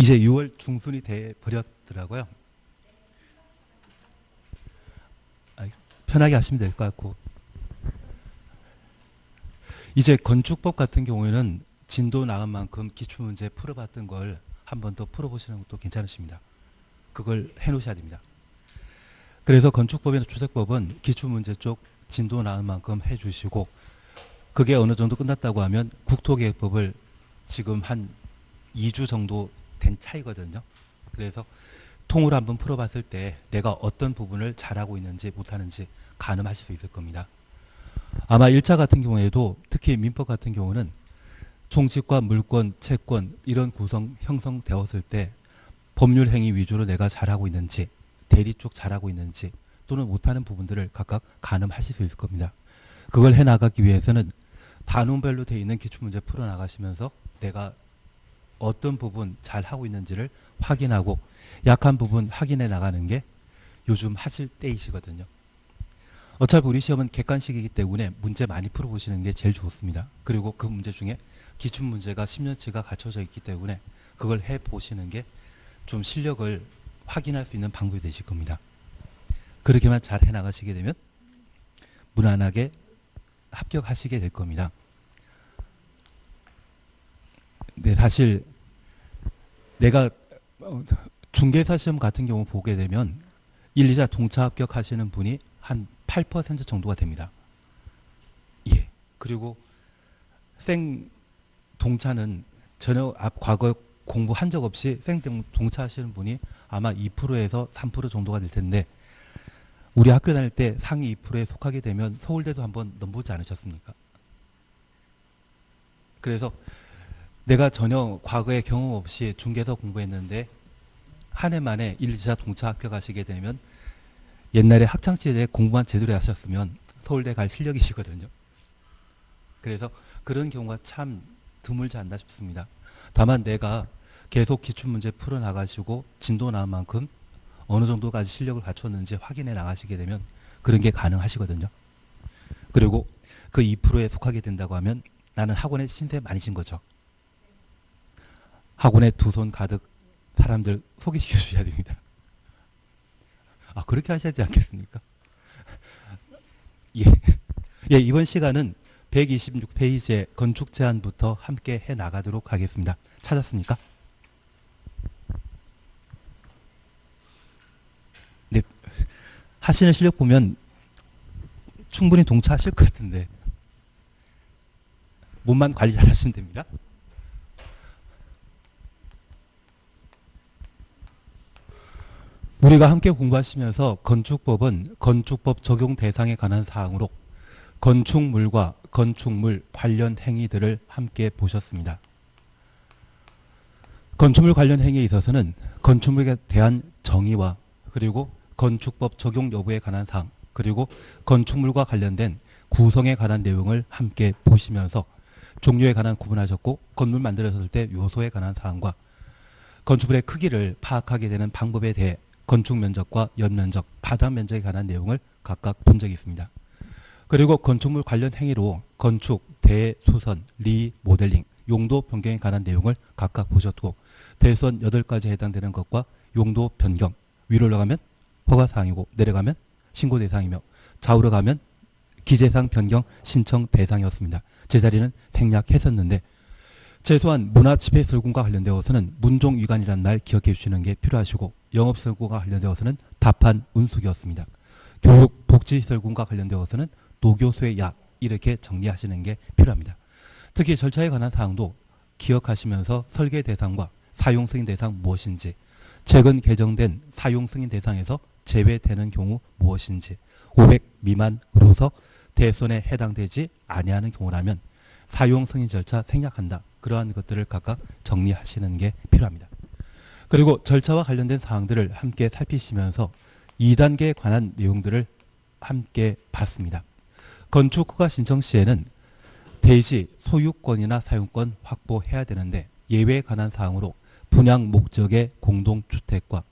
이제 6월 중순이 돼 버렸더라고요. 편하게 하시면 될 것 같고, 이제 건축법 같은 경우에는 진도 나간 만큼 기출문제 풀어봤던 걸 한 번 더 풀어보시는 것도 괜찮으십니다. 그걸 해놓으셔야 됩니다. 그래서 건축법이나 주택법은 기출문제 쪽 진도 나은 만큼 해주시고, 그게 어느 정도 끝났다고 하면 국토계획법을 지금 한 2주 정도 된 차이거든요. 그래서 통으로 한번 풀어봤을 때 내가 어떤 부분을 잘하고 있는지 못하는지 가늠하실 수 있을 겁니다. 아마 1차 같은 경우에도 특히 민법 같은 경우는 총칙과 물권, 채권 이런 구성 형성되었을 때 법률 행위 위주로 내가 잘하고 있는지, 대리 쪽 잘하고 있는지 또는 못하는 부분들을 각각 가늠하실 수 있을 겁니다. 그걸 해나가기 위해서는 단원별로 되어 있는 기출문제 풀어나가시면서 내가 어떤 부분 잘하고 있는지를 확인하고 약한 부분 확인해 나가는 게 요즘 하실 때이시거든요. 어차피 우리 시험은 객관식이기 때문에 문제 많이 풀어보시는 게 제일 좋습니다. 그리고 그 문제 중에 기출문제가 10년치가 갖춰져 있기 때문에 그걸 해보시는 게 좀 실력을 확인할 수 있는 방법이 되실 겁니다. 그렇게만 잘 해나가시게 되면 무난하게 합격하시게 될 겁니다. 근데 사실 내가 중개사 시험 같은 경우 보게 되면 1, 2자 동차 합격하시는 분이 한 8% 정도가 됩니다. 예. 그리고 생 동차는 전혀 과거 공부한 적 없이 생 동차 하시는 분이 아마 2%에서 3% 정도가 될 텐데, 우리 학교 다닐 때 상위 2%에 속하게 되면 서울대도 한번 넘보지 않으셨습니까? 그래서 내가 전혀 과거에 경험 없이 중개사 공부했는데 한 해 만에 1, 2차 동차 합격하시게 되면 옛날에 학창시절에 공부만 제대로 하셨으면 서울대 갈 실력이시거든요. 그래서 그런 경우가 참 드물지 않나 싶습니다. 다만 내가 계속 기출문제 풀어나가시고 진도 나은 만큼 어느 정도까지 실력을 갖췄는지 확인해 나가시게 되면 그런 게 가능하시거든요. 그리고 그 2%에 속하게 된다고 하면 나는 학원에 신세 많이 진 거죠. 학원에 두 손 가득 사람들 소개시켜 주셔야 됩니다. 아, 그렇게 하셔야 되지 않겠습니까? 예. 예, 이번 시간은 126페이지의 건축 제안부터 함께 해 나가도록 하겠습니다. 찾았습니까? 네. 하시는 실력 보면 충분히 동차하실 것 같은데 몸만 관리 잘 하시면 됩니다. 우리가 함께 공부하시면서 건축법은 건축법 적용 대상에 관한 사항으로 건축물과 건축물 관련 행위들을 함께 보셨습니다. 건축물 관련 행위에 있어서는 건축물에 대한 정의와 그리고 건축법 적용 여부에 관한 사항, 그리고 건축물과 관련된 구성에 관한 내용을 함께 보시면서 종류에 관한 구분하셨고, 건물 만들었을 때 요소에 관한 사항과 건축물의 크기를 파악하게 되는 방법에 대해 건축 면적과 연면적, 바닥 면적에 관한 내용을 각각 본 적이 있습니다. 그리고 건축물 관련 행위로 건축, 대수선, 리모델링, 용도 변경에 관한 내용을 각각 보셨고, 대수선 8가지에 해당되는 것과 용도 변경, 위로 올라가면 허가사항이고 내려가면 신고 대상이며 좌우로 가면 기재사항 변경 신청 대상이었습니다. 제자리는 생략했었는데, 최소한 문화집회설공과 관련되어서는 문종위관이라는 말 기억해 주시는 게 필요하시고, 영업설공과 관련되어서는 답한 운수기였습니다. 교육, 복지설공과 관련되어서는 노교수의 야, 이렇게 정리하시는 게 필요합니다. 특히 절차에 관한 사항도 기억하시면서 설계 대상과 사용 승인 대상 무엇인지, 최근 개정된 사용 승인 대상에서 제외되는 경우 무엇인지, 500 미만으로서 대손에 해당되지 아니하는 경우라면 사용 승인 절차 생략한다. 그러한 것들을 각각 정리하시는 게 필요합니다. 그리고 절차와 관련된 사항들을 함께 살피시면서 2단계에 관한 내용들을 함께 봤습니다. 건축 허가 신청 시에는 대지 소유권이나 사용권 확보해야 되는데, 예외에 관한 사항으로 분양 목적의 공동주택과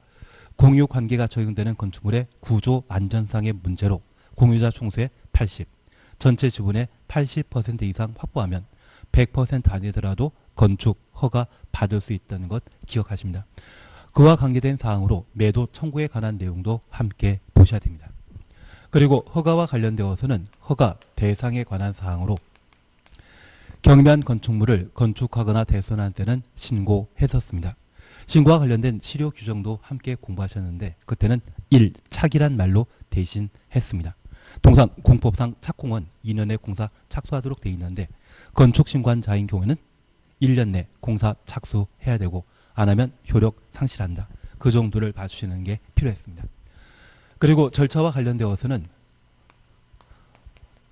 공유 관계가 적용되는 건축물의 구조 안전상의 문제로 공유자 총수의 80, 전체 지분의 80% 이상 확보하면 100% 아니더라도 건축 허가 받을 수 있다는 것 기억하십니다. 그와 관계된 사항으로 매도 청구에 관한 내용도 함께 보셔야 됩니다. 그리고 허가와 관련되어서는 허가 대상에 관한 사항으로 경미한 건축물을 건축하거나 대손한 때는 신고했었습니다. 신고와 관련된 실효 규정도 함께 공부하셨는데 그때는 1. 착이란 말로 대신했습니다. 통상 공법상 착공은 2년 내 공사 착수하도록 되어 있는데 건축신고자인 경우에는 1년 내 공사 착수해야 되고 안 하면 효력 상실한다. 그 정도를 봐주시는 게 필요했습니다. 그리고 절차와 관련되어서는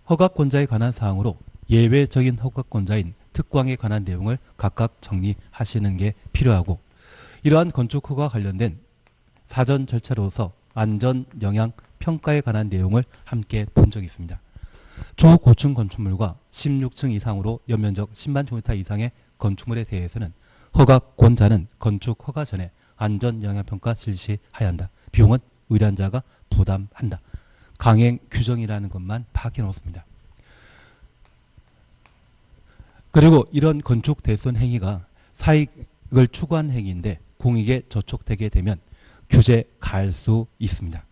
허가권자에 관한 사항으로 예외적인 허가권자인 특광에 관한 내용을 각각 정리하시는 게 필요하고 이러한 건축 허가와 관련된 사전 절차로서 안전 영향 평가에 관한 내용을 함께 본 적이 있습니다. 초고층 건축물과 16층 이상으로 연면적 10만 제곱미터 이상의 건축물에 대해서는 허가권자는 건축 허가 전에 안전 영향 평가 실시해야 한다. 비용은 의뢰자가 부담한다. 강행 규정이라는 것만 파악해 놓습니다. 그리고 이런 건축 대손 행위가 사익을 추구한 행위인데 공익에 저촉되게 되면 규제 가할 수 있습니다.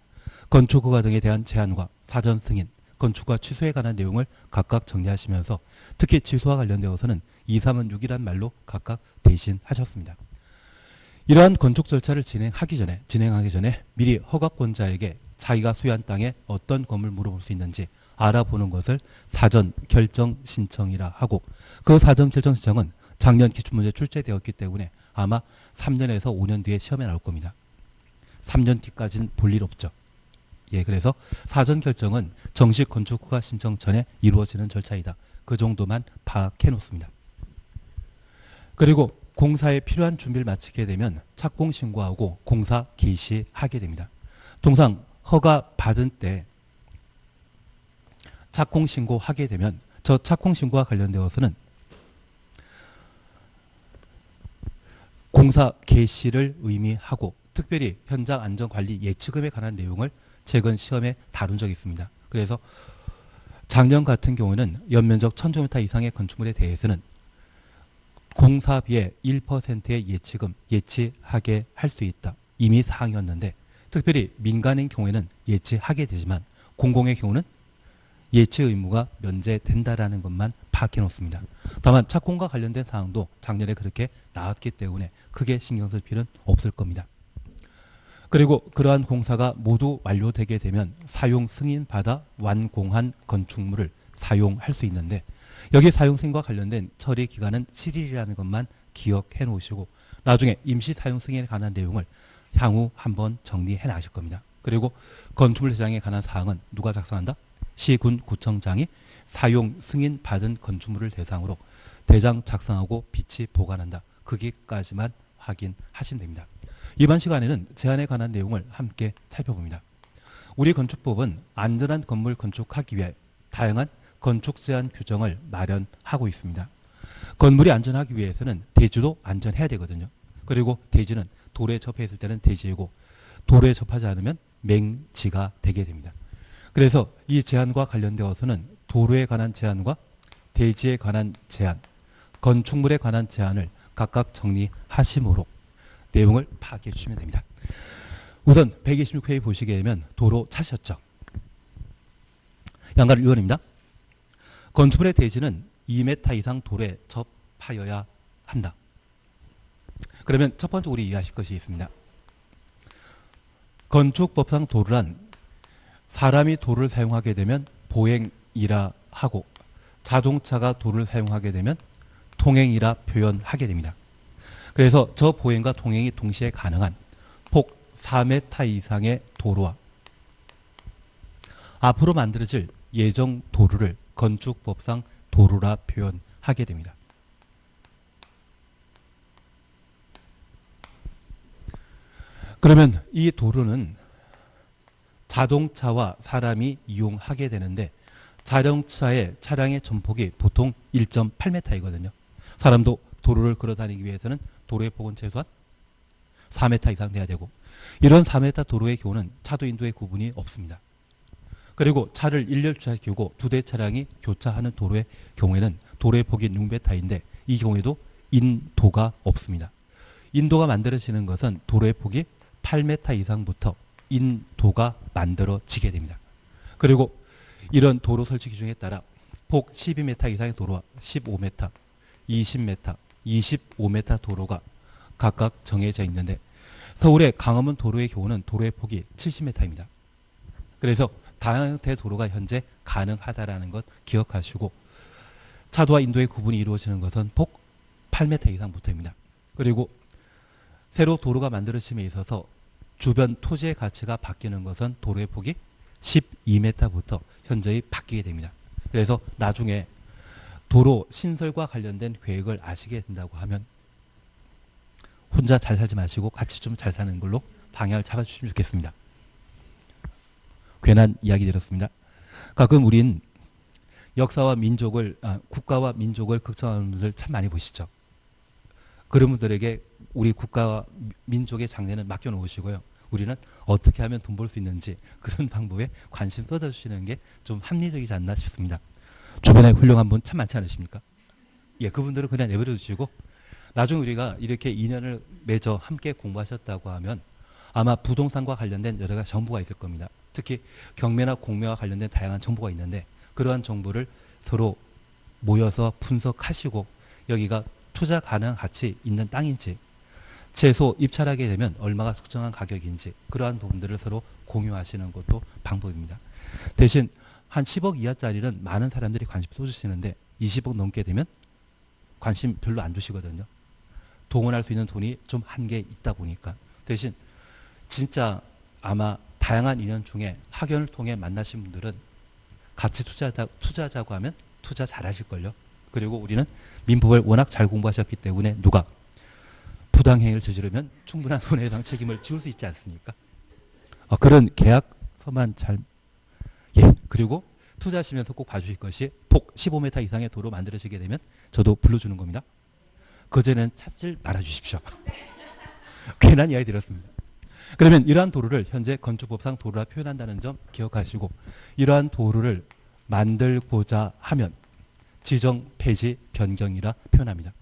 건축 허가 등에 대한 제한과 사전 승인, 건축과 취소에 관한 내용을 각각 정리하시면서 특히 취소와 관련되어서는 2, 3은 6이란 말로 각각 대신하셨습니다. 이러한 건축 절차를 진행하기 전에 미리 허가권자에게 자기가 소유한 땅에 어떤 건물 물어볼 수 있는지 알아보는 것을 사전 결정 신청이라 하고 그 사전 결정 신청은 작년 기출문제 출제되었기 때문에 아마 3년에서 5년 뒤에 시험에 나올 겁니다. 3년 뒤까지는 볼 일 없죠. 예, 그래서 사전 결정은 정식 건축 허가 신청 전에 이루어지는 절차이다. 그 정도만 파악해 놓습니다. 그리고 공사에 필요한 준비를 마치게 되면 착공 신고하고 공사 개시하게 됩니다. 통상 허가 받은 때 착공 신고하게 되면 저 착공 신고와 관련되어서는 공사 개시를 의미하고 특별히 현장 안전관리 예치금에 관한 내용을 최근 시험에 다룬 적이 있습니다. 그래서 작년 같은 경우는 연면적 1000제곱미터 이상의 건축물에 대해서는 공사비의 1%의 예치금 예치하게 할 수 있다. 이미 사항이었는데 특별히 민간인 경우에는 예치하게 되지만 공공의 경우는 예치 의무가 면제된다라는 것만 파악해 놓습니다. 다만 착공과 관련된 사항도 작년에 그렇게 나왔기 때문에 크게 신경 쓸 필요는 없을 겁니다. 그리고 그러한 공사가 모두 완료되게 되면 사용 승인 받아 완공한 건축물을 사용할 수 있는데 여기 사용 승인과 관련된 처리 기간은 7일이라는 것만 기억해 놓으시고 나중에 임시 사용 승인에 관한 내용을 향후 한번 정리해 나가실 겁니다. 그리고 건축물 대장에 관한 사항은 누가 작성한다? 시군 구청장이 사용 승인 받은 건축물을 대상으로 대장 작성하고 비치 보관한다. 거기까지만 확인하시면 됩니다. 이번 시간에는 제한에 관한 내용을 함께 살펴봅니다. 우리 건축법은 안전한 건물 건축하기 위해 다양한 건축 제한 규정을 마련하고 있습니다. 건물이 안전하기 위해서는 대지도 안전해야 되거든요. 그리고 대지는 도로에 접했을 때는 대지이고 도로에 접하지 않으면 맹지가 되게 됩니다. 그래서 이 제한과 관련되어서는 도로에 관한 제한과 대지에 관한 제한, 건축물에 관한 제한을 각각 정리하심으로 내용을 파악해 주시면 됩니다. 우선 126페이지 보시게 되면 도로 찾으셨죠? 양가를 의원입니다. 건축물의 대지는 2m 이상 도로에 접하여야 한다. 그러면 첫 번째 우리 이해하실 것이 있습니다. 건축법상 도로란 사람이 도로를 사용하게 되면 보행이라 하고 자동차가 도로를 사용하게 되면 통행이라 표현하게 됩니다. 그래서 저 보행과 통행이 동시에 가능한 폭 4m 이상의 도로와 앞으로 만들어질 예정 도로를 건축법상 도로라 표현하게 됩니다. 그러면 이 도로는 자동차와 사람이 이용하게 되는데 자동차의 차량의 전폭이 보통 1.8m이거든요. 사람도 도로를 걸어 다니기 위해서는 도로의 폭은 최소한 4m 이상 돼야 되고 이런 4m 도로의 경우는 차도 인도의 구분이 없습니다. 그리고 차를 일렬 주차시키고 2대 차량이 교차하는 도로의 경우에는 도로의 폭이 6m인데 이 경우에도 인도가 없습니다. 인도가 만들어지는 것은 도로의 폭이 8m 이상부터 인도가 만들어지게 됩니다. 그리고 이런 도로 설치 기준에 따라 폭 12m 이상의 도로와 15m, 20m, 25m 도로가 각각 정해져 있는데 서울의 강화문 도로의 경우는 도로의 폭이 70m입니다. 그래서 다양한 형태의 도로가 현재 가능하다라는 것 기억하시고 차도와 인도의 구분이 이루어지는 것은 폭 8m 이상부터입니다. 그리고 새로 도로가 만들어짐에 있어서 주변 토지의 가치가 바뀌는 것은 도로의 폭이 12m부터 현저히 바뀌게 됩니다. 그래서 나중에 도로 신설과 관련된 계획을 아시게 된다고 하면 혼자 잘 살지 마시고 같이 좀 잘 사는 걸로 방향을 잡아주시면 좋겠습니다. 괜한 이야기 드렸습니다. 가끔 우린 역사와 민족을 국가와 민족을 걱정하는 분들 참 많이 보시죠. 그런 분들에게 우리 국가와 민족의 장래는 맡겨놓으시고요. 우리는 어떻게 하면 돈 벌 수 있는지 그런 방법에 관심 쏟아주시는 게 좀 합리적이지 않나 싶습니다. 주변에 훌륭한 분 참 많지 않으십니까? 예, 그분들은 그냥 내버려 두시고 나중에 우리가 이렇게 인연을 맺어 함께 공부하셨다고 하면 아마 부동산과 관련된 여러 가지 정보가 있을 겁니다. 특히 경매나 공매와 관련된 다양한 정보가 있는데 그러한 정보를 서로 모여서 분석하시고 여기가 투자 가능한 가치 있는 땅인지 최소 입찰하게 되면 얼마가 적정한 가격인지 그러한 부분들을 서로 공유하시는 것도 방법입니다. 대신 한 10억 이하짜리는 많은 사람들이 관심 쏟으시는데 20억 넘게 되면 관심 별로 안 두시거든요. 동원할 수 있는 돈이 좀 한계 있다 보니까 대신 진짜 아마 다양한 인연 중에 학연을 통해 만나신 분들은 같이 투자하자고 하면 투자 잘 하실걸요. 그리고 우리는 민법을 워낙 잘 공부하셨기 때문에 누가 부당행위를 저지르면 충분한 손해배상 책임을 지울 수 있지 않습니까? 그런 계약서만 잘 그리고 투자하시면서 꼭 봐주실 것이 폭 15m 이상의 도로 만들어지게 되면 저도 불러주는 겁니다. 그전에는 찾질 말아주십시오. 괜한 이야기 드렸습니다. 그러면 이러한 도로를 현재 건축법상 도로라 표현한다는 점 기억하시고 이러한 도로를 만들고자 하면 지정 폐지 변경이라 표현합니다.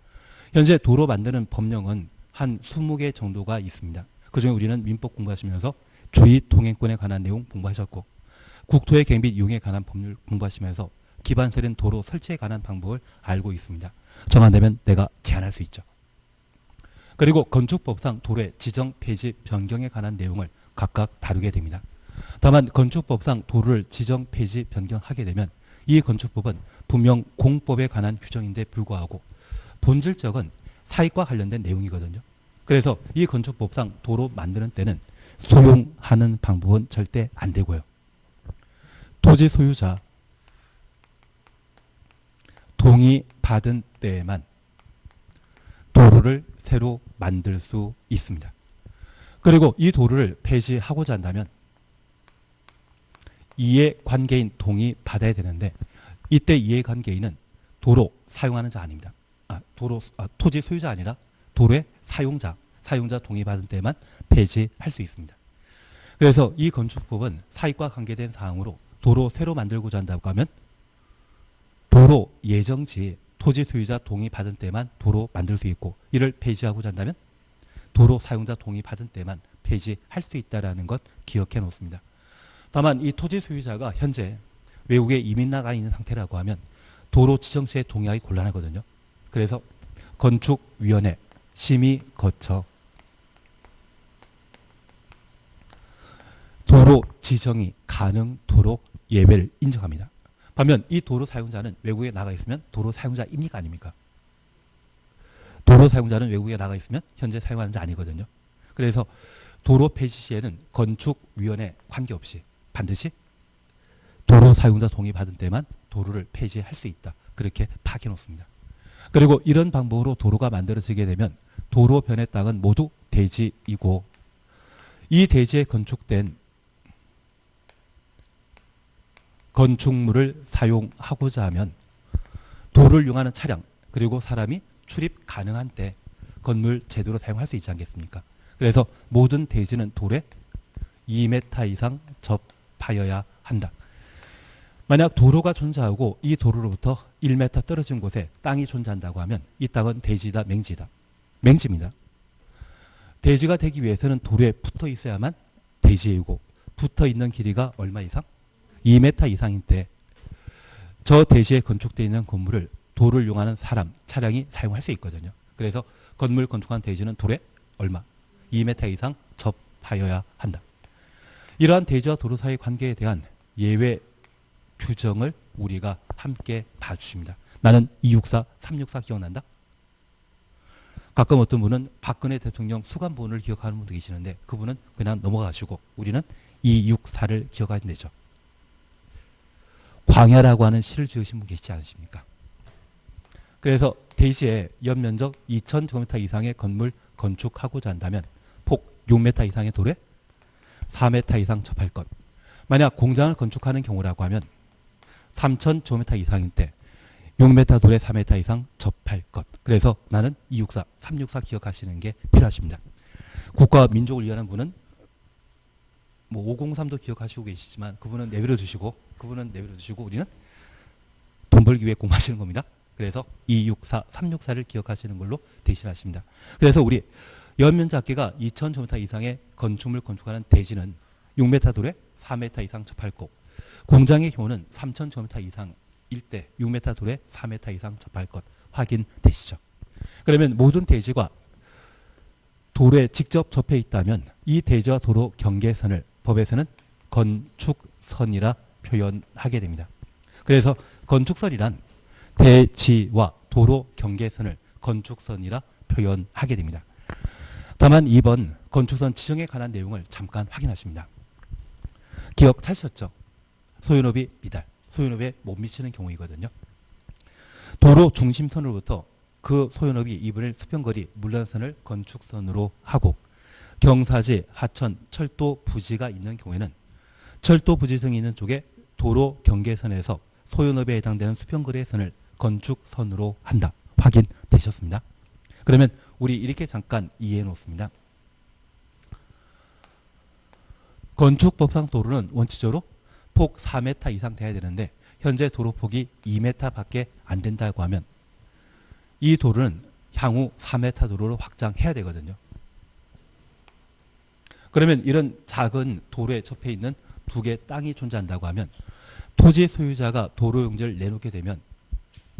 현재 도로 만드는 법령은 한 20개 정도가 있습니다. 그중에 우리는 민법 공부하시면서 주의 통행권에 관한 내용 공부하셨고 국토의 갱 및 이용에 관한 법률 공부하시면서 기반설인 도로 설치에 관한 방법을 알고 있습니다. 정한되면 내가 제안할 수 있죠. 그리고 건축법상 도로의 지정 폐지 변경에 관한 내용을 각각 다루게 됩니다. 다만 건축법상 도로를 지정 폐지 변경하게 되면 이 건축법은 분명 공법에 관한 규정인데 불구하고 본질적은 사익과 관련된 내용이거든요. 그래서 이 건축법상 도로 만드는 때는 소용하는 방법은 절대 안 되고요. 토지 소유자 동의 받은 때에만 도로를 새로 만들 수 있습니다. 그리고 이 도로를 폐지하고자 한다면 이해관계인 동의 받아야 되는데 이때 이해관계인은 도로 사용하는 자 아닙니다. 토지 소유자 아니라 도로의 사용자 동의 받은 때만 폐지할 수 있습니다. 그래서 이 건축법은 사익과 관계된 사항으로 도로 새로 만들고자 한다고 하면 도로 예정지 토지 소유자 동의 받은 때만 도로 만들 수 있고 이를 폐지하고자 한다면 도로 사용자 동의 받은 때만 폐지할 수 있다는 것 기억해 놓습니다. 다만 이 토지 소유자가 현재 외국에 이민 나가 있는 상태라고 하면 도로 지정 시에 동의하기 곤란하거든요. 그래서 건축위원회 심의 거쳐 도로 지정이 가능토록 예외를 인정합니다. 반면 이 도로 사용자는 외국에 나가 있으면 도로 사용자입니까 아닙니까? 도로 사용자는 외국에 나가 있으면 현재 사용하는 자 아니거든요. 그래서 도로 폐지 시에는 건축위원회 관계없이 반드시 도로 사용자 동의 받은 때만 도로를 폐지할 수 있다. 그렇게 파악해 놓습니다. 그리고 이런 방법으로 도로가 만들어지게 되면 도로 변의 땅은 모두 대지이고 이 대지에 건축된 건축물을 사용하고자 하면 도로를 이용하는 차량 그리고 사람이 출입 가능한 때 건물 제대로 사용할 수 있지 않겠습니까? 그래서 모든 대지는 도로에 2m 이상 접하여야 한다. 만약 도로가 존재하고 이 도로로부터 1m 떨어진 곳에 땅이 존재한다고 하면 이 땅은 대지다, 맹지다. 맹지입니다. 대지가 되기 위해서는 도로에 붙어 있어야만 대지이고 붙어 있는 길이가 얼마 이상? 2m 이상인 때 저 대지에 건축되어 있는 건물을 도로를 이용하는 사람, 차량이 사용할 수 있거든요. 그래서 건물 건축한 대지는 도로에 얼마? 2m 이상 접하여야 한다. 이러한 대지와 도로 사이의 관계에 대한 예외 규정을 우리가 함께 봐주십니다. 나는 264, 364 기억난다? 가끔 어떤 분은 박근혜 대통령 수감본을 기억하는 분도 계시는데 그분은 그냥 넘어가시고 우리는 264를 기억하면 되죠. 광야라고 하는 시를 지으신 분 계시지 않으십니까? 그래서 대지에 연면적 2,000제곱미터 이상의 건물 건축하고자 한다면 폭 6m 이상의 도로에 4m 이상 접할 것. 만약 공장을 건축하는 경우라고 하면 3,000제곱미터 이상인 때 6m 도로에 4m 이상 접할 것. 그래서 나는 264, 364 기억하시는 게 필요하십니다. 국가와 민족을 위하는 분은 뭐 503도 기억하시고 계시지만 그분은 내버려 두시고 우리는 돈 벌기 위해 공부하시는 겁니다. 그래서 264, 364를 기억하시는 걸로 대신하십니다. 그래서 우리 연면적계가 2,000제곱미터 이상의 건축물 건축하는 대지는 6m 도로에 4m 이상 접할 것. 공장의 경우는 3,000제곱미터 이상일 때 6m 도로에 4m 이상 접할 것 확인되시죠? 그러면 모든 대지가 도로에 직접 접해 있다면 이 대지와 도로 경계선을 법에서는 건축선이라 표현하게 됩니다. 그래서 건축선이란 대지와 도로 경계선을 건축선이라 표현하게 됩니다. 다만 이번 건축선 지정에 관한 내용을 잠깐 확인하십니다. 기억 찾으셨죠? 소유업이 미달, 소유업에 못 미치는 경우이거든요. 도로 중심선으로부터 그 소유업이 이분을 수평거리 물란선을 건축선으로 하고 경사지, 하천, 철도 부지가 있는 경우에는 철도 부지 등이 있는 쪽에 도로 경계선에서 소유업에 해당되는 수평거리의 선을 건축선으로 한다. 확인되셨습니다. 그러면 우리 이렇게 잠깐 이해해 놓습니다. 건축법상 도로는 원칙적으로 폭 4m 이상 돼야 되는데 현재 도로폭이 2m 밖에 안 된다고 하면 이 도로는 향후 4m 도로로 확장해야 되거든요. 그러면 이런 작은 도로에 접해 있는 두 개의 땅이 존재한다고 하면 토지 소유자가 도로 용지를 내놓게 되면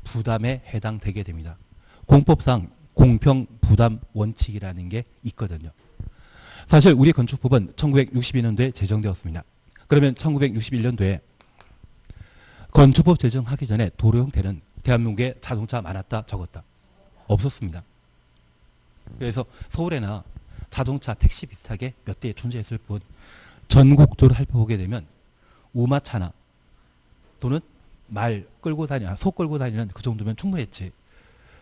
부담에 해당되게 됩니다. 공법상 공평 부담 원칙이라는 게 있거든요. 사실 우리 건축법은 1962년도에 제정되었습니다. 그러면 1961년도에 건축법 제정하기 전에 도로 형태는 대한민국에 자동차 많았다 적었다? 없었습니다. 그래서 서울에나 자동차 택시 비슷하게 몇 대 존재했을 뿐 전국도를 살펴보게 되면 우마차나 또는 말 끌고 다니는 소 끌고 다니는 그 정도면 충분했지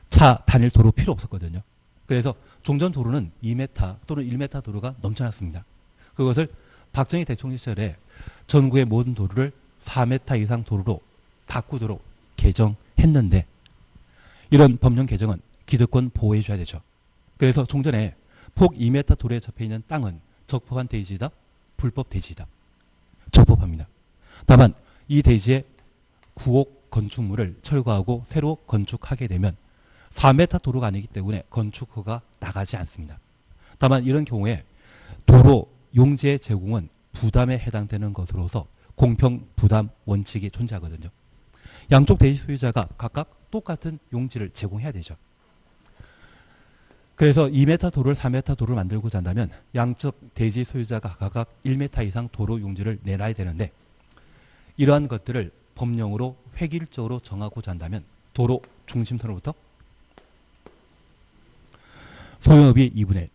차 다닐 도로 필요 없었거든요. 그래서 종전 도로는 2m 또는 1m 도로가 넘쳐났습니다. 그것을 박정희 대통령 시절에 전국의 모든 도로를 4m 이상 도로로 바꾸도록 개정했는데 이런 법령 개정은 기득권 보호해 줘야 되죠. 그래서 종전에 폭 2m 도로에 접해 있는 땅은 적법한 대지이다, 불법 대지이다. 적법합니다. 다만 이 대지에 구옥 건축물을 철거하고 새로 건축하게 되면 4m 도로가 아니기 때문에 건축허가 나가지 않습니다. 다만 이런 경우에 도로 용지의 제공은 부담에 해당되는 것으로서 공평 부담 원칙이 존재하거든요. 양쪽 대지 소유자가 각각 똑같은 용지를 제공해야 되죠. 그래서 2m 도로를 4m 도로를 만들고자 한다면 양쪽 대지 소유자가 각각 1m 이상 도로 용지를 내놔야 되는데 이러한 것들을 법령으로 획일적으로 정하고자 한다면 도로 중심선으로부터 소유업이 2분의 1.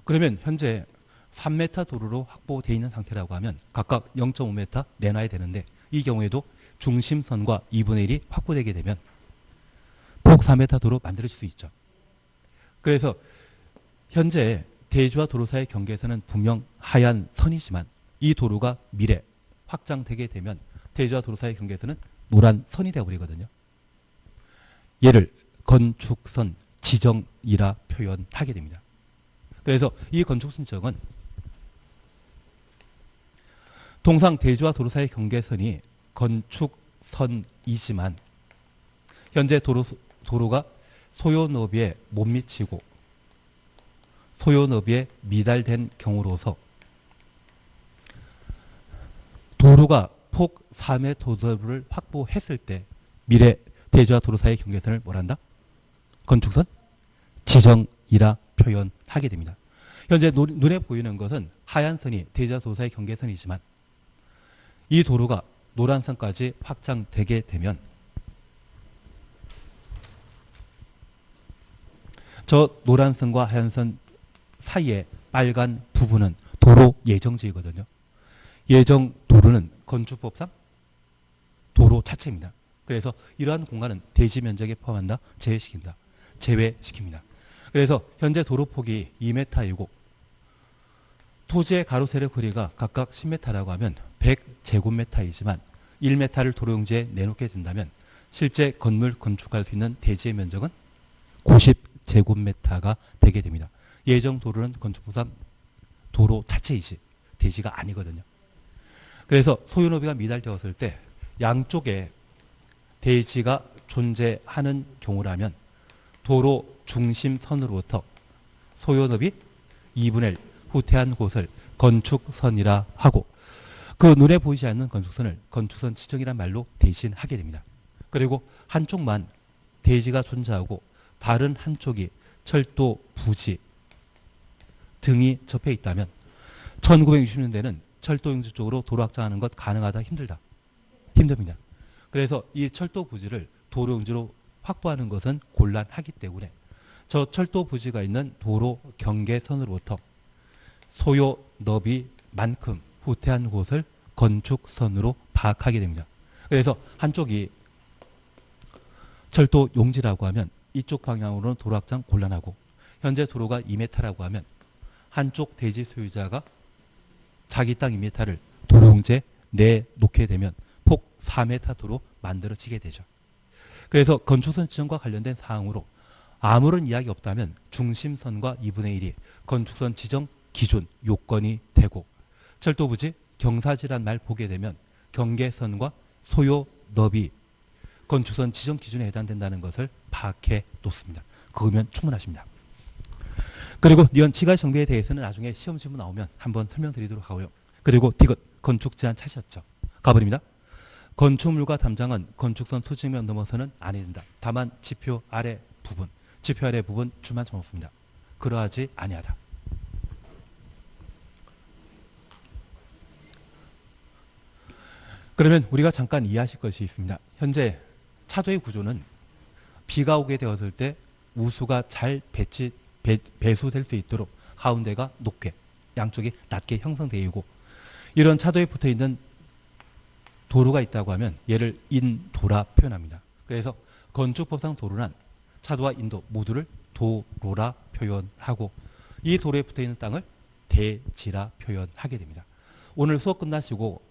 그러면 현재 3m 도로로 확보되어 있는 상태라고 하면 각각 0.5m 내놔야 되는데 이 경우에도 중심선과 2분의 1이 확보되게 되면 폭 4m 도로 만들어질 수 있죠. 그래서 현재 대지와 도로 사이의 경계선은 분명 하얀 선이지만 이 도로가 미래 확장되게 되면 대지와 도로 사이의 경계선은 노란 선이 되어버리거든요. 얘를 건축선 지정이라 표현하게 됩니다. 그래서 이 건축선 지정은 통상 대지와 도로 사이의 경계선이 건축선이지만 현재 도로가 소요너비에 못 미치고 소요너비에 미달된 경우로서 도로가 폭 4m 도로를 확보했을 때 미래 대지와 도로 사이의 경계선을 뭐란다? 건축선 지정이라 표현하게 됩니다. 현재 눈에 보이는 것은 하얀 선이 대지와 도로 사이의 경계선이지만 이 도로가 노란 선까지 확장되게 되면 저 노란 선과 하얀 선 사이의 빨간 부분은 도로 예정지이거든요. 예정 도로는 건축법상 도로 자체입니다. 그래서 이러한 공간은 대지 면적에 포함한다, 제외시킨다, 제외시킵니다. 그래서 현재 도로 폭이 2m이고 토지의 가로 세로 거리가 각각 10m라고 하면 100제곱미터이지만 1m를 도로용지에 내놓게 된다면 실제 건물 건축할 수 있는 대지의 면적은 90제곱미터가 되게 됩니다. 예정 도로는 건축법상 도로 자체이지 대지가 아니거든요. 그래서 소유너비가 미달되었을 때 양쪽에 대지가 존재하는 경우라면 도로 중심선으로부터 소유너비 2분의 1 후퇴한 곳을 건축선이라 하고 그 눈에 보이지 않는 건축선을 건축선 지정이란 말로 대신하게 됩니다. 그리고 한쪽만 대지가 존재하고 다른 한쪽이 철도 부지 등이 접해 있다면 1960년대는 철도 용지 쪽으로 도로 확장하는 것 가능하다, 힘들다? 힘듭니다. 그래서 이 철도 부지를 도로 용지로 확보하는 것은 곤란하기 때문에 저 철도 부지가 있는 도로 경계선으로부터 소요 너비만큼 후퇴한 곳을 건축선으로 파악하게 됩니다. 그래서 한쪽이 철도 용지라고 하면 이쪽 방향으로는 도로 확장 곤란하고 현재 도로가 2m라고 하면 한쪽 대지 소유자가 자기 땅 2m를 도로 용지에 내놓게 되면 폭 4m 도로 만들어지게 되죠. 그래서 건축선 지정과 관련된 사항으로 아무런 이야기 없다면 중심선과 2분의 1이 건축선 지정 기준 요건이 되고 철도 부지 경사지란 말 보게 되면 경계선과 소요 너비 건축선 지정 기준에 해당된다는 것을 파악해 놓습니다. 그거면 충분하십니다. 그리고 니은 지가 정비에 대해서는 나중에 시험 질문 나오면 한번 설명드리도록 하고요. 그리고 디귿 건축 제한 차시였죠. 가버립니다. 건축물과 담장은 건축선 수직면 넘어서는 안 된다. 다만 지표 아래 부분 줄만 쳐놓습니다. 그러하지 아니하다. 그러면 우리가 잠깐 이해하실 것이 있습니다. 현재 차도의 구조는 비가 오게 되었을 때 우수가 잘 배수될 수 있도록 가운데가 높게 양쪽이 낮게 형성되어 있고 이런 차도에 붙어 있는 도로가 있다고 하면 얘를 인도라 표현합니다. 그래서 건축법상 도로란 차도와 인도 모두를 도로라 표현하고 이 도로에 붙어 있는 땅을 대지라 표현하게 됩니다. 오늘 수업 끝나시고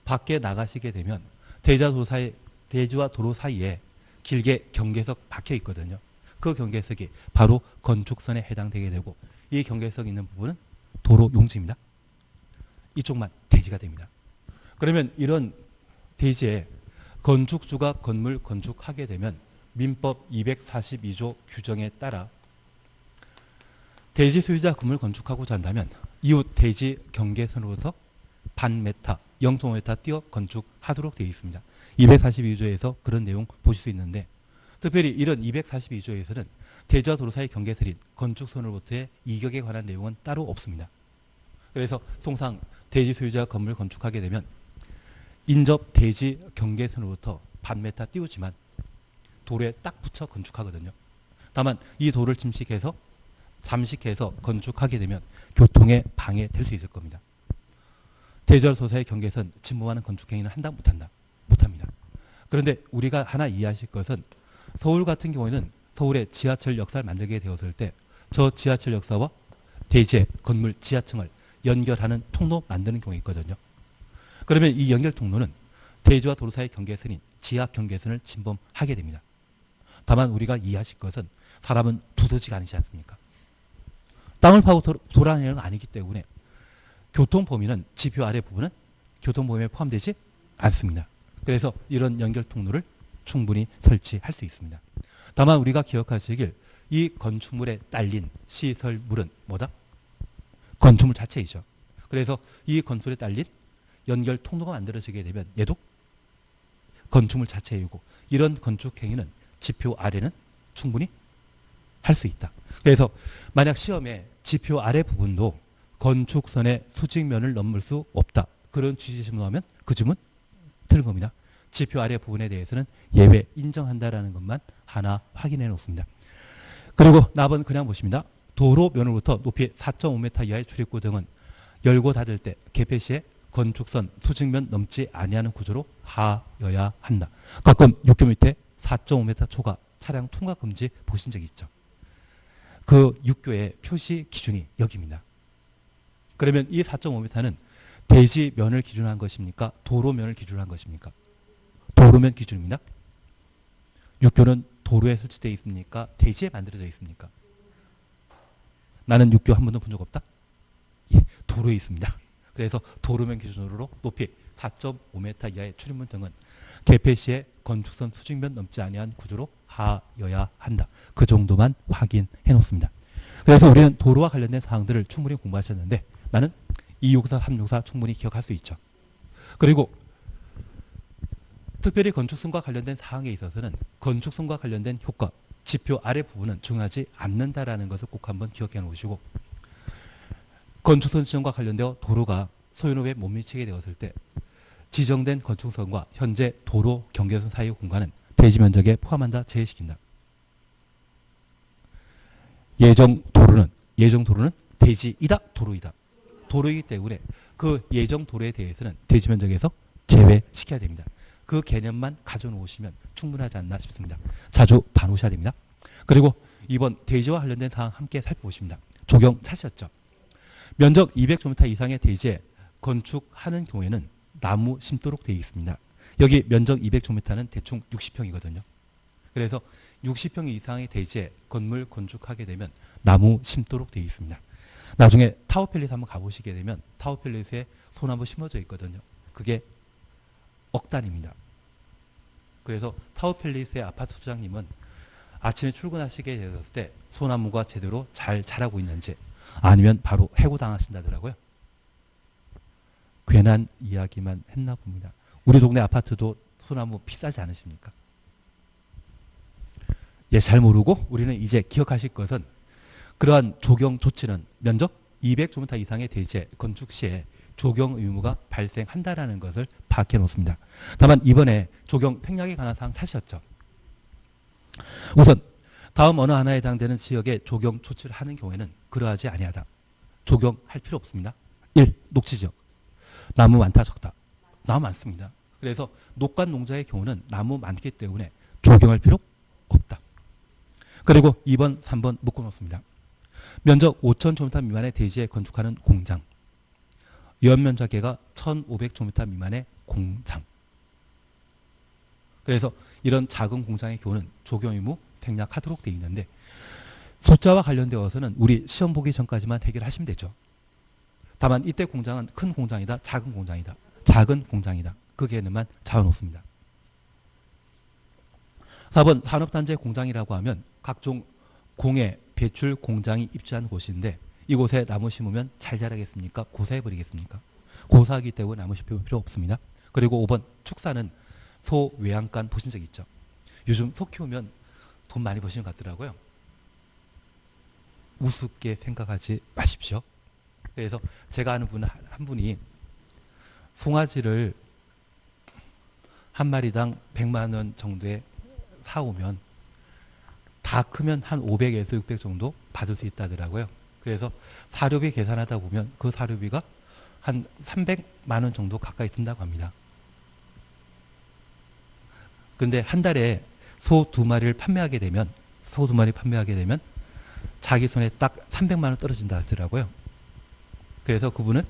밖에 나가시게 되면 대지와 도로 사이에 길게 경계석 박혀 있거든요. 그 경계석이 바로 건축선에 해당되게 되고 이 경계석 있는 부분은 도로 용지입니다. 이쪽만 대지가 됩니다. 그러면 이런 대지에 건축주가 건물 건축하게 되면 민법 242조 규정에 따라 대지 소유자 건물 건축하고자 한다면 이웃 대지 경계선으로서 반메타, 0.5m 띄어 건축하도록 되어 있습니다. 242조에서 그런 내용 보실 수 있는데 특별히 이런 242조에서는 대지와 도로 사이 경계선인 건축선으로부터의 이격에 관한 내용은 따로 없습니다. 그래서 통상 대지 소유자 건물 건축하게 되면 인접 대지 경계선으로부터 반메타 띄우지만 도로에 딱 붙여 건축하거든요. 다만 이 도를 잠식해서 건축하게 되면 교통에 방해될 수 있을 겁니다. 대지와 도로 사이 경계선 침범하는 건축행위는 한다 못한다? 못합니다. 그런데 우리가 하나 이해하실 것은 서울 같은 경우에는 서울의 지하철 역사를 만들게 되었을 때 저 지하철 역사와 대지의 건물 지하층을 연결하는 통로 만드는 경우가 있거든요. 그러면 이 연결 통로는 대지와 도로 사이 경계선인 지하 경계선을 침범하게 됩니다. 다만 우리가 이해하실 것은 사람은 두더지가 아니지 않습니까? 땅을 파고 돌아다니는 건 아니기 때문에 교통 범위는 지표 아래 부분은 교통 범위에 포함되지 않습니다. 그래서 이런 연결 통로를 충분히 설치할 수 있습니다. 다만 우리가 기억하시길 이 건축물에 딸린 시설물은 뭐다? 건축물 자체이죠. 그래서 이 건물에 딸린 연결 통로가 만들어지게 되면 얘도 건축물 자체이고 이런 건축 행위는 지표 아래는 충분히 할 수 있다. 그래서 만약 시험에 지표 아래 부분도 건축선의 수직면을 넘을 수 없다. 그런 취지심으로 하면 그 질문 틀린 겁니다. 지표 아래 부분에 대해서는 예외 인정한다라는 것만 하나 확인해 놓습니다. 그리고 나번 그냥 보십니다. 도로면으로부터 높이 4.5m 이하의 출입구 등은 열고 닫을 때 개폐 시에 건축선 수직면 넘지 아니하는 구조로 하여야 한다. 가끔 육교 밑에 4.5m 초과 차량 통과 금지 보신 적 있죠? 그 육교의 표시 기준이 여기입니다. 그러면 이 4.5m는 대지면을 기준으로 한 것입니까? 도로면을 기준으로 한 것입니까? 도로면 기준입니다. 육교는 도로에 설치되어 있습니까? 대지에 만들어져 있습니까? 나는 육교 한 번도 본 적 없다? 예, 도로에 있습니다. 그래서 도로면 기준으로 높이 4.5m 이하의 출입문 등은 개폐 시에 건축선 수직면 넘지 아니한 구조로 하여야 한다. 그 정도만 확인해 놓습니다. 그래서 우리는 도로와 관련된 사항들을 충분히 공부하셨는데 나는 264, 364 충분히 기억할 수 있죠. 그리고 특별히 건축성과 관련된 사항에 있어서는 건축성과 관련된 효과, 지표 아래 부분은 중요하지 않는다라는 것을 꼭 한번 기억해 놓으시고 건축선 지정과 관련되어 도로가 소유업에 못 미치게 되었을 때 지정된 건축선과 현재 도로 경계선 사이의 공간은 대지 면적에 포함한다, 제외시킨다. 예정 도로는 대지이다, 도로이다. 도로이기 때문에 그 예정 도로에 대해서는 대지 면적에서 제외시켜야 됩니다. 그 개념만 가져놓으시면 충분하지 않나 싶습니다. 자주 봐놓으셔야 됩니다. 그리고 이번 대지와 관련된 사항 함께 살펴보십니다. 조경 찾으셨죠? 면적 200제곱미터 이상의 대지에 건축하는 경우에는 나무 심도록 되어 있습니다. 여기 면적 200제곱미터는 대충 60평이거든요. 그래서 60평 이상의 대지에 건물 건축하게 되면 나무 심도록 되어 있습니다. 나중에 타워팰리스 한번 가보시게 되면 타워팰리스에 소나무 심어져 있거든요. 그게 억단입니다. 그래서 타워팰리스의 아파트 소장님은 아침에 출근하시게 되었을 때 소나무가 제대로 잘 자라고 있는지 아니면 바로 해고당하신다더라고요. 괜한 이야기만 했나 봅니다. 우리 동네 아파트도 소나무 비싸지 않으십니까? 예, 잘 모르고 우리는 이제 기억하실 것은 그러한 조경 조치는 면적 200제곱미터 이상의 대지에 건축 시에 조경 의무가 발생한다라는 것을 파악해 놓습니다. 다만 이번에 조경 생략에 관한 사항 찾으셨죠? 우선 다음 어느 하나에 해당되는 지역에 조경 조치를 하는 경우에는 그러하지 아니하다. 조경할 필요 없습니다. 1. 녹지지역. 나무 많다 적다. 나무 많습니다. 그래서 녹간 농자의 경우는 나무 많기 때문에 조경할 필요 없다. 그리고 2번, 3번 묶어놓습니다. 면적 5,000제곱미터 미만의 대지에 건축하는 공장. 연면적계가 1,500제곱미터 미만의 공장. 그래서 이런 작은 공장의 경우는 조경 의무 생략하도록 되어 있는데 숫자와 관련되어서는 우리 시험 보기 전까지만 해결하시면 되죠. 다만 이때 공장은 큰 공장이다, 작은 공장이다. 작은 공장이다. 그 개념만 잡아놓습니다. 4번 산업단지의 공장이라고 하면 각종 공해, 배출 공장이 입주한 곳인데 이곳에 나무 심으면 잘 자라겠습니까? 고사해버리겠습니까? 고사하기 때문에 나무 심을 필요 없습니다. 그리고 5번 축사는 소 외양간 보신 적 있죠? 요즘 소 키우면 돈 많이 버시는 것 같더라고요. 우습게 생각하지 마십시오. 그래서 제가 아는 한 분이 송아지를 한 마리당 100만 원 정도에 사오면 다 크면 한 500에서 600 정도 받을 수 있다더라고요. 그래서 사료비 계산하다 보면 그 사료비가 한 300만 원 정도 가까이 든다고 합니다. 근데 한 달에 소 2마리를 판매하게 되면 자기 손에 딱 300만 원 떨어진다 하더라고요. 그래서 그분은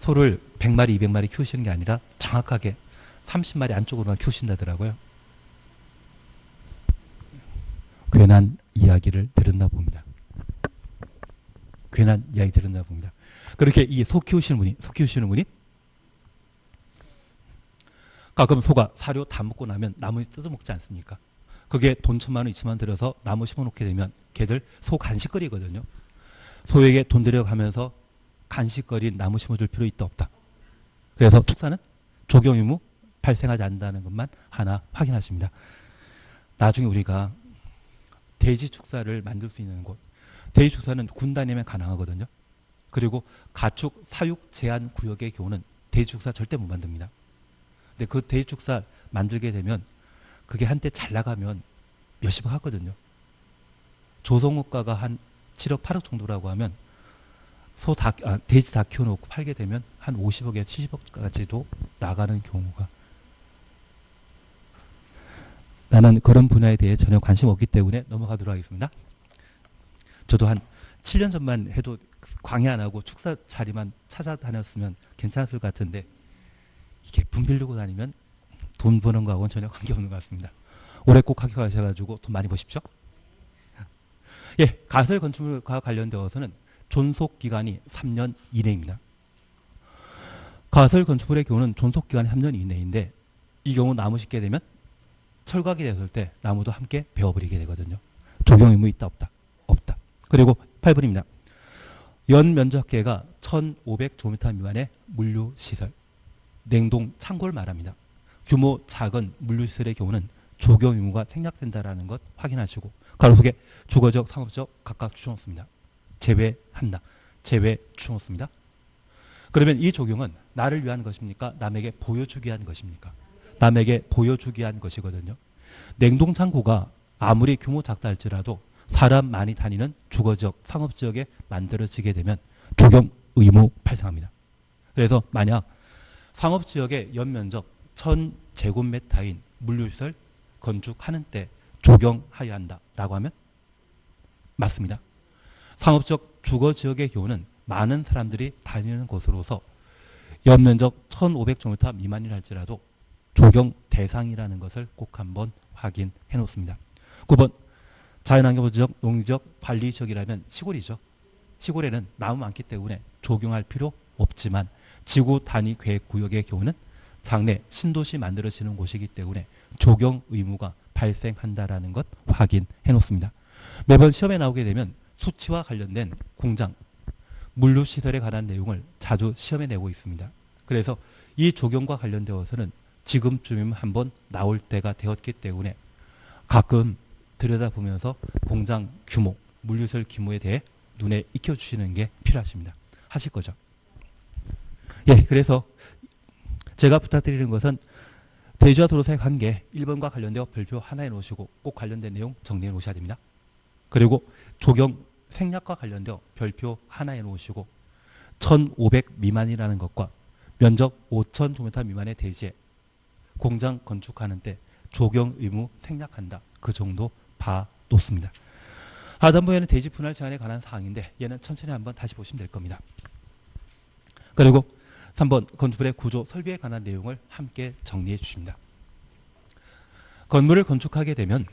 소를 100마리, 200마리 키우시는 게 아니라 정확하게 30마리 안쪽으로만 키우신다더라고요. 괜한 이야기를 들었나 봅니다. 괜한 이야기 들었나 봅니다. 그렇게 이 소 키우시는 분이 가끔 소가 사료 다 먹고 나면 나무 뜯어먹지 않습니까? 그게 돈 1,000만 원, 2,000만 원 들여서 나무 심어놓게 되면 걔들 소 간식거리거든요. 소에게 돈 들여가면서 간식거리 나무 심어줄 필요 있다 없다. 그래서 축사는 조경 의무 발생하지 않는다는 것만 하나 확인하십니다. 나중에 우리가 돼지 축사를 만들 수 있는 곳, 돼지 축사는 군 다니면 가능하거든요. 그리고 가축 사육 제한 구역의 경우는 돼지 축사 절대 못 만듭니다. 근데 그 돼지 축사 만들게 되면 그게 한때 잘 나가면 몇십억 하거든요. 조성호가가 한 7억, 8억 정도라고 하면 돼지 다 키워놓고 팔게 되면 한 50억에서 70억까지도 나가는 경우가. 나는 그런 분야에 대해 전혀 관심 없기 때문에 넘어가도록 하겠습니다. 저도 한 7년 전만 해도 광해 안 하고 축사 자리만 찾아다녔으면 괜찮았을 것 같은데 이게 분빌 들고 다니면 돈 버는 거하고는 전혀 관계없는 것 같습니다. 올해 꼭 합격하셔가지고 돈 많이 버십시오. 예, 가설 건축물과 관련되어서는 존속 기간이 3년 이내입니다. 가설 건축물의 경우는 존속 기간이 3년 이내인데 이 경우 나무 심게 되면 철각이 됐을 때 나무도 함께 베어버리게 되거든요. 적용 의무 있다 없다? 없다. 그리고 8번입니다. 연 면적계가 1,500제곱미터 미만의 물류시설, 냉동 창고를 말합니다. 규모 작은 물류시설의 경우는 적용 의무가 생략된다라는 것 확인하시고 가로 속에 주거적, 상업적 각각 추천없습니다. 제외한다. 제외 추천없습니다. 그러면 이 적용은 나를 위한 것입니까? 남에게 보여주기 위한 것입니까? 남에게 보여주기 위한 것이거든요. 냉동창고가 아무리 규모 작다 할지라도 사람 많이 다니는 주거지역, 상업지역에 만들어지게 되면 적용 의무 발생합니다. 그래서 만약 상업지역의 연면적 1,000제곱미터인 물류시설 건축하는 때 적용하여야 한다라고 하면 맞습니다. 상업적 주거지역의 경우는 많은 사람들이 다니는 곳으로서 연면적 1,500제곱미터 미만이라 할지라도 적용 대상이라는 것을 꼭 한번 확인해 놓습니다. 9번 자연환경보호지역, 농지적, 관리지역이라면 시골이죠. 시골에는 나무 많기 때문에 적용할 필요 없지만 지구 단위 계획 구역의 경우는 장래 신도시 만들어지는 곳이기 때문에 적용 의무가 발생한다라는 것 확인해 놓습니다. 매번 시험에 나오게 되면 수치와 관련된 공장, 물류시설에 관한 내용을 자주 시험에 내고 있습니다. 그래서 이 적용과 관련되어서는 지금쯤이면 한번 나올 때가 되었기 때문에 가끔 들여다보면서 공장 규모, 물류시설 규모에 대해 눈에 익혀주시는 게 필요하십니다. 하실 거죠? 예, 그래서 제가 부탁드리는 것은 대지와 도로사의 관계 1번과 관련되어 별표 하나에 놓으시고 꼭 관련된 내용 정리해 놓으셔야 됩니다. 그리고 적용 생략과 관련되어 별표 하나에 놓으시고 1,500 미만이라는 것과 면적 5,000제곱미터 미만의 대지에 공장 건축하는 때 적용 의무 생략한다. 그 정도 봐 놓습니다. 하단부에는 대지 분할 제한에 관한 사항인데 얘는 천천히 한번 다시 보시면 될 겁니다. 그리고 3번 건축물의 구조 설비에 관한 내용을 함께 정리해 주십니다. 건물을 건축하게 되면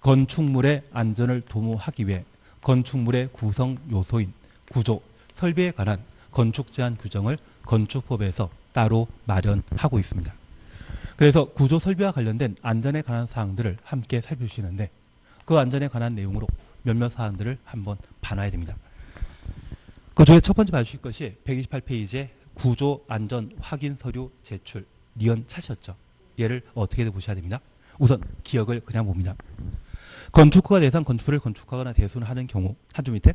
건축물의 안전을 도모하기 위해 건축물의 구성 요소인 구조, 설비에 관한 건축 제한 규정을 건축법에서 따로 마련하고 있습니다. 그래서 구조 설비와 관련된 안전에 관한 사항들을 함께 살펴주시는데 그 안전에 관한 내용으로 몇몇 사항들을 한번 봐놔야 됩니다. 그 중에 첫 번째 봐주실 것이 128페이지의 구조 안전 확인 서류 제출 니언 차시였죠. 얘를 어떻게 보셔야 됩니다. 우선 기억을 그냥 봅니다. 건축허가 대상 건축물을 건축하거나 대수를 하는 경우 한 줄 밑에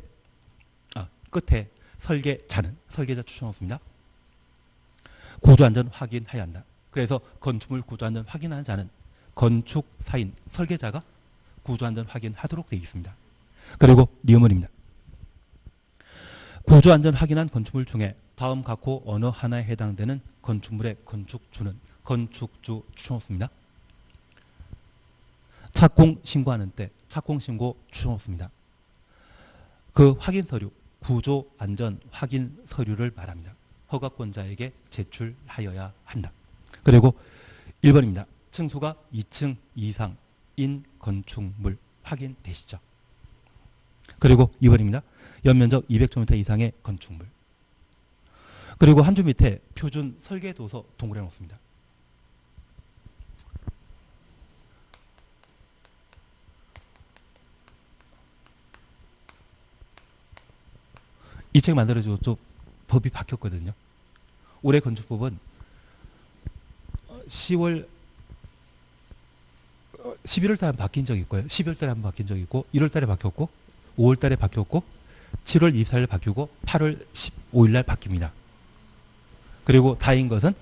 끝에 설계자는 설계자 추천없습니다. 구조안전 확인해야 한다. 그래서 건축물 구조안전 확인하는 자는 건축사인 설계자가 구조안전 확인하도록 되어 있습니다. 그리고 리어머입니다. 구조안전 확인한 건축물 중에 다음 각호 어느 하나에 해당되는 건축물의 건축주는 건축주 추천없습니다. 착공 신고하는 때 착공 신고 추천없습니다. 그 확인 서류, 구조 안전 확인 서류를 말합니다. 허가권자에게 제출하여야 한다. 그리고 1번입니다. 층수가 2층 이상인 건축물 확인되시죠. 그리고 2번입니다. 연면적 200제곱미터 이상의 건축물. 그리고 한 줄 밑에 표준 설계 도서 동그래 놓습니다. 이 책 만들어지고 또 법이 바뀌었거든요. 올해 건축법은 11월 달에 바뀐 적이 있고요. 12월 달에 한번 바뀐 적이 있고 1월 달에 바뀌었고 5월 달에 바뀌었고 7월 24일 바뀌고 8월 15일 날 바뀝니다. 그리고 다행인 것은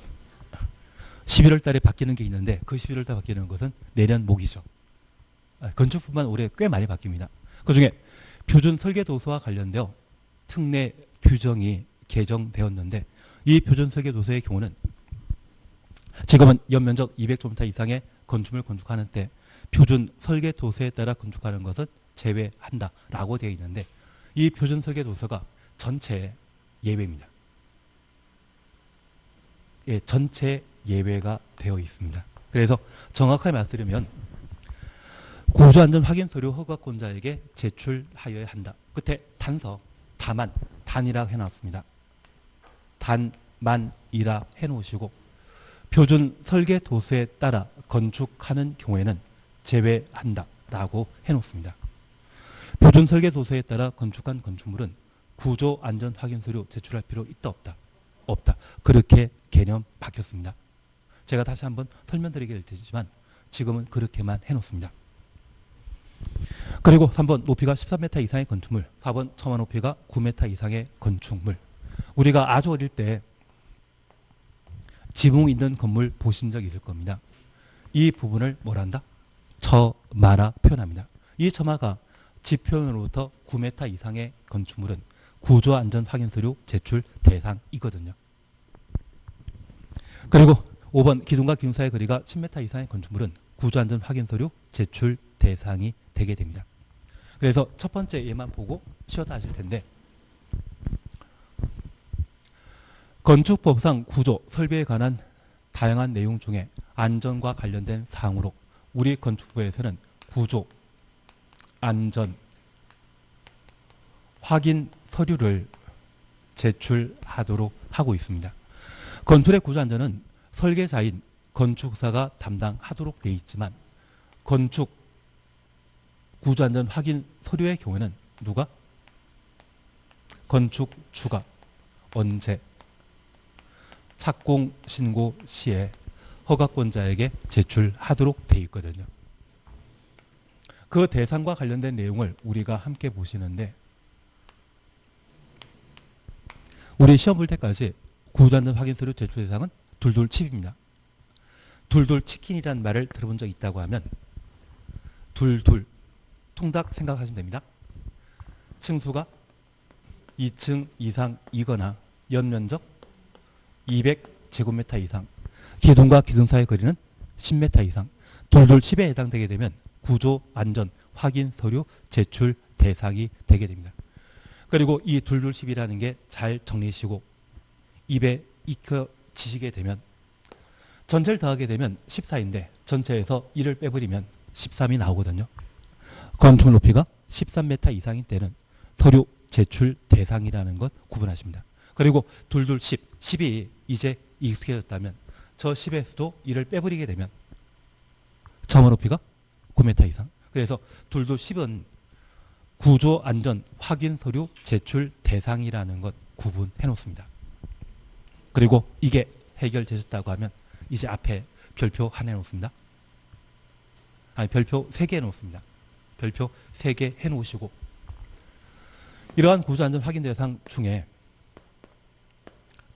11월 달에 바뀌는 게 있는데 그 11월 달에 바뀌는 것은 내년 목이죠. 건축법만 올해 꽤 많이 바뀝니다. 그중에 표준 설계 도서와 관련되어 특례 규정이 개정되었는데 이 표준 설계 도서의 경우는 지금은 연면적 200제곱미터 이상의 건축물 건축하는 때 표준 설계 도서에 따라 건축하는 것은 제외한다라고 되어 있는데 이 표준 설계 도서가 전체 예외입니다. 예, 전체 예외가 되어 있습니다. 그래서 정확하게 말씀드리면 구조안전 확인 서류 허가권자에게 제출하여야 한다. 끝에 단서, 다만, 단이라 해놨습니다. 단만이라 해놓으시고 표준 설계 도서에 따라 건축하는 경우에는 제외한다라고 해놓습니다. 표준 설계 도서에 따라 건축한 건축물은 구조 안전 확인 서류 제출할 필요 있다 없다? 없다. 그렇게 개념 바뀌었습니다. 제가 다시 한번 설명드리게 될 테지만 지금은 그렇게만 해놓습니다. 그리고 3번 높이가 13m 이상의 건축물, 4번 처마 높이가 9m 이상의 건축물. 우리가 아주 어릴 때 지붕 있는 건물 보신 적 있을 겁니다. 이 부분을 뭐란다? 처마라 표현합니다. 이 처마가 지표면으로부터 9m 이상의 건축물은 구조안전 확인 서류 제출 대상이거든요. 그리고 5번 기둥과 기둥 사이의 거리가 10m 이상의 건축물은 구조안전 확인 서류 제출 대상이 되게 됩니다. 그래서 첫 번째 예만 보고 쉬었다 하실 텐데 건축법상 구조, 설비에 관한 다양한 내용 중에 안전과 관련된 사항으로 우리 건축부에서는 구조, 안전, 확인 서류를 제출하도록 하고 있습니다. 건축의 구조 안전은 설계자인 건축사가 담당하도록 되어 있지만 건축 구조 안전 확인 서류의 경우에는 누가? 건축주가 언제? 착공 신고 시에 허가권자에게 제출하도록 되어 있거든요. 그 대상과 관련된 내용을 우리가 함께 보시는데 우리 시험 볼 때까지 구조안전 확인 서류 제출 대상은 둘둘 칩입니다. 둘둘 치킨이라는 말을 들어본 적 있다고 하면 둘둘 통닭 생각하시면 됩니다. 층수가 2층 이상이거나 연면적 200제곱미터 이상, 기둥과 기둥 사이의 거리는 10m 이상, 둘둘 10에 해당되게 되면 구조 안전 확인 서류 제출 대상이 되게 됩니다. 그리고 이 둘둘 10이라는 게 잘 정리시고 입에 익혀지시게 되면 전체를 더하게 되면 14인데 전체에서 1을 빼버리면 13이 나오거든요. 건축물 높이가 13m 이상인 때는 서류 제출 대상이라는 것 구분하십니다. 그리고 둘둘 10, 10이 이제 익숙해졌다면 저 10에서도 1을 빼버리게 되면 처마 높이가 9m 이상. 그래서 둘둘 10은 구조 안전 확인 서류 제출 대상이라는 것 구분해 놓습니다. 그리고 이게 해결되셨다고 하면 이제 앞에 별표 하나 해놓습니다. 아니 별표 3개 해놓습니다. 별표 3개 해놓으시고 이러한 구조 안전 확인 대상 중에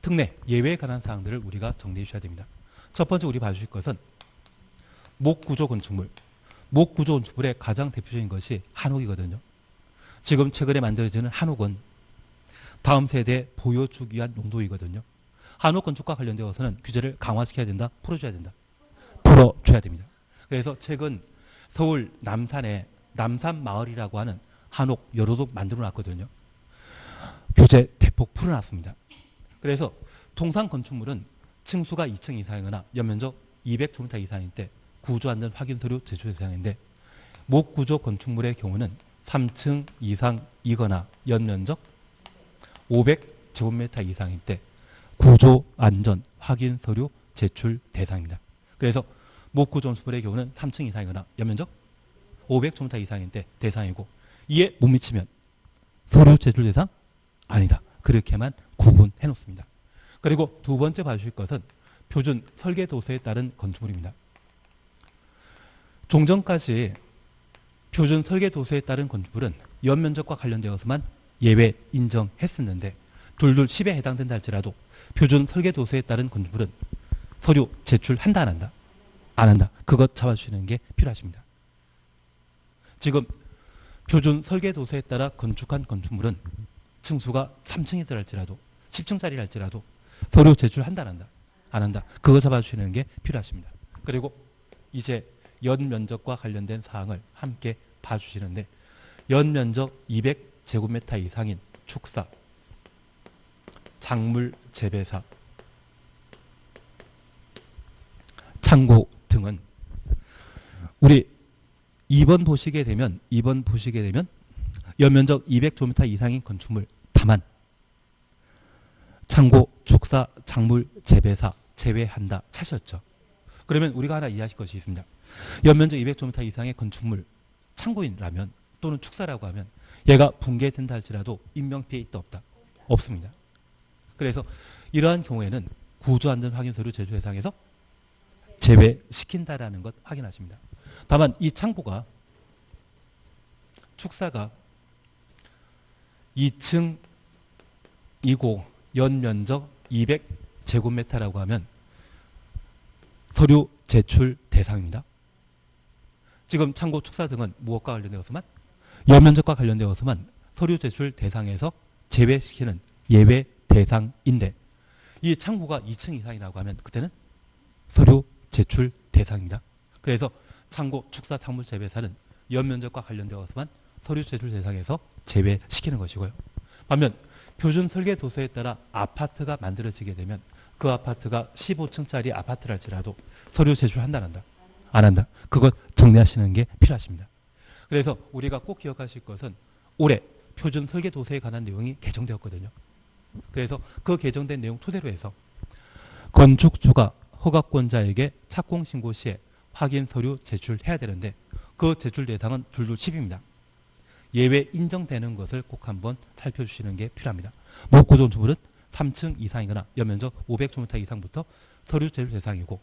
특례, 예외에 관한 사항들을 우리가 정리해 주셔야 됩니다. 첫 번째 우리 봐주실 것은 목구조 건축물. 목구조 건축물의 가장 대표적인 것이 한옥이거든요. 지금 최근에 만들어지는 한옥은 다음 세대에 보여주기 위한 용도이거든요. 한옥 건축과 관련되어서는 규제를 강화시켜야 된다, 풀어줘야 된다. 풀어줘야 됩니다. 그래서 최근 서울 남산에 남산마을이라고 하는 한옥 여러 동 만들어 놨거든요. 규제 대폭 풀어놨습니다. 그래서 통상 건축물은 층수가 2층 이상이거나 연면적 200제곱미터 이상일 때 구조안전 확인 서류 제출 대상인데 목구조 건축물의 경우는 3층 이상이거나 연면적 500제곱미터 이상일 때 구조 안전 확인 서류 제출 대상입니다. 그래서 목구 건축물의 경우는 3층 이상이거나 연면적 500제곱미터 이상인 때 대상이고, 이에 못 미치면 서류 제출 대상 아니다. 그렇게만 구분해 놓습니다. 그리고 두 번째 봐주실 것은 표준 설계 도서에 따른 건축물입니다. 종전까지 표준 설계 도서에 따른 건축물은 연면적과 관련되어서만 예외 인정했었는데, 둘둘 10에 해당된다 할지라도 표준 설계 도서에 따른 건축물은 서류 제출한다 안 한다? 안 한다. 그것 잡아주시는 게 필요하십니다. 지금 표준 설계 도서에 따라 건축한 건축물은 층수가 3층이더라 할지라도 10층짜리 할지라도 서류 제출한다 안 한다? 안 한다. 그거 잡아주시는 게 필요하십니다. 그리고 이제 연면적과 관련된 사항을 함께 봐주시는데, 연면적 200제곱미터 이상인 축사, 작물 재배사, 창고 등은 우리 2번 보시게 되면 연면적 200제곱미터 이상인 건축물 다만 창고, 축사, 작물 재배사 제외한다 차셨죠. 그러면 우리가 하나 이해하실 것이 있습니다. 연면적 200제곱미터 이상의 건축물 창고인라면 또는 축사라고 하면 얘가 붕괴된다 할지라도 인명피해 있다 없다? 없습니다. 그래서 이러한 경우에는 구조안전 확인 서류 제출 대상에서 제외시킨다라는 것 확인하십니다. 다만 이 창고가, 축사가 2층이고 연면적 200제곱미터라고 하면 서류 제출 대상입니다. 지금 창고, 축사 등은 무엇과 관련되어서만? 연면적과 관련되어서만 서류 제출 대상에서 제외시키는 예외 대상인데, 이 창고가 2층 이상이라고 하면 그때는 서류 제출 대상입니다. 그래서 창고, 축사, 작물 재배사는 연면적과 관련되어서만 서류 제출 대상에서 제외시키는 것이고요. 반면 표준 설계 도서에 따라 아파트가 만들어지게 되면 그 아파트가 15층짜리 아파트랄지라도 서류 제출한다 안 한다? 안 한다. 그것 정리하시는 게 필요하십니다. 그래서 우리가 꼭 기억하실 것은 올해 표준 설계 도서에 관한 내용이 개정되었거든요. 그래서 그 개정된 내용 토대로 해서 건축주가 허가권자에게 착공 신고 시에 확인 서류 제출해야 되는데, 그 제출 대상은 둘둘 10입니다. 예외 인정되는 것을 꼭 한번 살펴주시는 게 필요합니다. 목구 건축물은 3층 이상이거나 연면적 500제곱미터 이상부터 서류 제출 대상이고,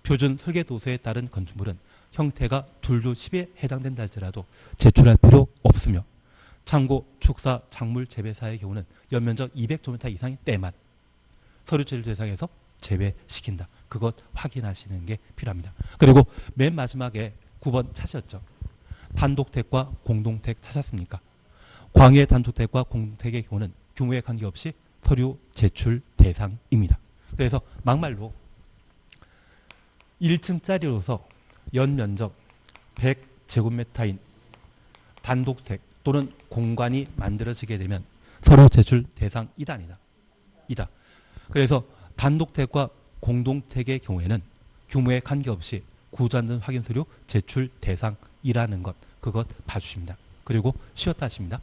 표준 설계 도서에 따른 건축물은 형태가 둘둘 10에 해당된다 할지라도 제출할 필요 없으며, 창고, 축사, 작물 재배사의 경우는 연면적 200제곱미터 이상인 때만 서류 제출 대상에서 제외시킨다. 그것 확인하시는 게 필요합니다. 그리고 맨 마지막에 9번 찾으셨죠? 단독택과 공동택 찾았습니까? 광해 단독택과 공동택의 경우는 규모에 관계없이 서류 제출 대상입니다. 그래서 막말로 1층짜리로서 연면적 100제곱미터인 단독택 또는 공간이 만들어지게 되면 서류 제출 대상이다 아니다? 이다. 그래서 단독택과 공동택의 경우에는 규모에 관계없이 구조안전 확인 서류 제출 대상이라는 것, 그것 봐주십니다. 그리고 쉬었다 하십니다.